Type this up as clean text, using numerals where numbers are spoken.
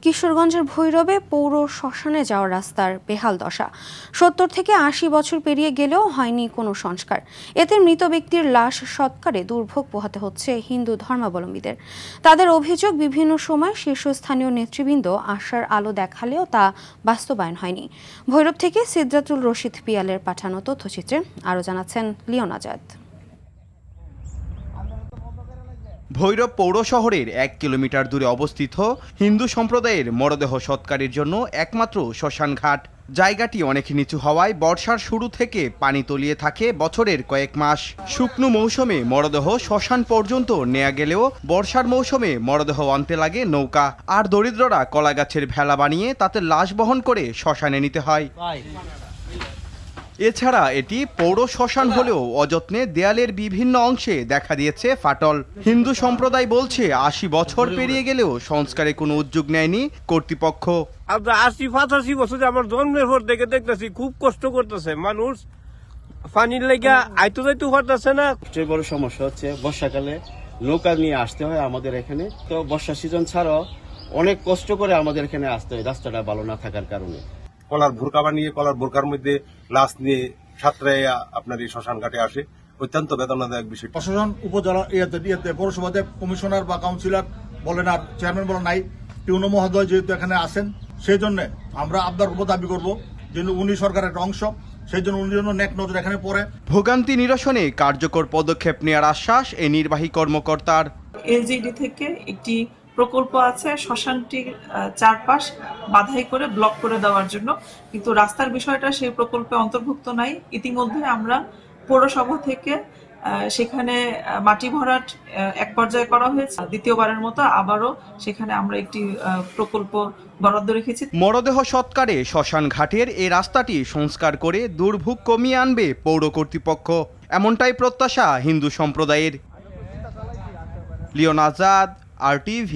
কিশোরগঞ্জের ভৈরবে পৌর শ্মশানে যাওয়ার রাস্তার বেহাল দশা। ৭০ থেকে ৮০ বছর পেরিয়ে গেলেও হয়নি কোনো সংস্কার। এতে মৃত ব্যক্তির লাশ সৎকারে দুর্ভোগ পোহাতে হচ্ছে হিন্দু ধর্মাবলম্বীদের। তাদের অভিযোগ, বিভিন্ন সময় শীর্ষস্থানীয় নেতৃবৃন্দ আশার আলো দেখালেও তা বাস্তবায়ন হয়নি। ভৈরব থেকে সিদ্রাতুল রশিদ পিয়ালের পাঠানো তথ্যচিত্রে আরও জানাচ্ছেন লিওন আজাদ। ভৈরব পৌর শহরের ১ কিলোমিটার দূরে অবস্থিত হিন্দু সম্প্রদায়ের মরদেহ সৎকারের জন্য একমাত্র শ্মশান ঘাট। জায়গাটি অনেক নিচু হওয়ায় বর্ষার শুরু থেকে পানি তলিয়ে থাকে বছরের কয়েক মাস। শুকনো মৌসুমে মরদেহ শ্মশান পর্যন্ত নেওয়া গেলেও বর্ষার মৌসুমে মরদেহ আনতে লাগে নৌকা, আর দরিদ্ররা কলা গাছের ভেলা বানিয়ে তাতে লাশ বহন করে শ্মশানে নিতে হয়। এছাড়া এটি পৌর শ্মশান হলেও অযত্নে দেয়ালের বিভিন্ন অংশে দেখা দিয়েছে ফাটল। হিন্দু সম্প্রদায় বলছে ৮০ বছর পেরিয়ে গেলেও সংস্কারে কোনো উদ্যোগ নেয়নি কর্তৃপক্ষ। আমরা ৮০-৮৫ বছর আমার জন্মের পর থেকে দেখতেছি খুব কষ্ট করতেছে মানুষ, পানির লেগে আইতে যাইতে পারতেছে না। সবচেয়ে বড় সমস্যা হচ্ছে বর্ষাকালে নৌকা নিয়ে আসতে হয় আমাদের এখানে। তো বর্ষা সিজন ছাড়াও অনেক কষ্ট করে আমাদের এখানে আসতে হয় রাস্তাটা ভালো না থাকার কারণে। কলার বোরকা বানিয়ে কলার বোরকার মধ্যে লাশ নিয়ে সাতরাইয়া আপনার এই শ্মশান ঘাটে আসে, অত্যন্ত বেদনাদায়ক বিষয়। প্রশাসন উপজেলা পৌরসভাতে কমিশনার বা কাউন্সিলর বলেন আর চেয়ারম্যান বলেন নাই, পিউনো মহোদয় যেহেতু এখানে আসেন সেই জন্য আমরা আবদার উপর দাবি করবো যে উনি সরকারের একটা অংশ, সেই জন্য উনি জন্য নেক নজর এখানে পড়ে। ভোগান্তি নিরসনে কার্যকর পদক্ষেপ নেওয়ার আশ্বাস এই নির্বাহী কর্মকর্তার। এলজিডি থেকে একটি প্রকল্প আছে শ্মশানটির চারপাশ বাধাই করে ব্লক করে দেওয়ার জন্য, কিন্তু রাস্তার বিষয়টা সেই প্রকল্পে অন্তর্ভুক্ত নাই। ইতিমধ্যে আমরা পৌরসভা থেকে সেখানে মাটি ভরাট এক পর্যায়ে করা হয়েছে, দ্বিতীয়বারের মতো আবারও সেখানে আমরা একটি প্রকল্প বরাদ্দ রেখেছি। মরদেহ সৎকারে শ্মশান ঘাটের এই রাস্তাটি সংস্কার করে দুর্ভোগ কমিয়ে আনবে পৌর কর্তৃপক্ষ, এমনটাই প্রত্যাশা হিন্দু সম্প্রদায়ের। লিওন আজাদ, RTV।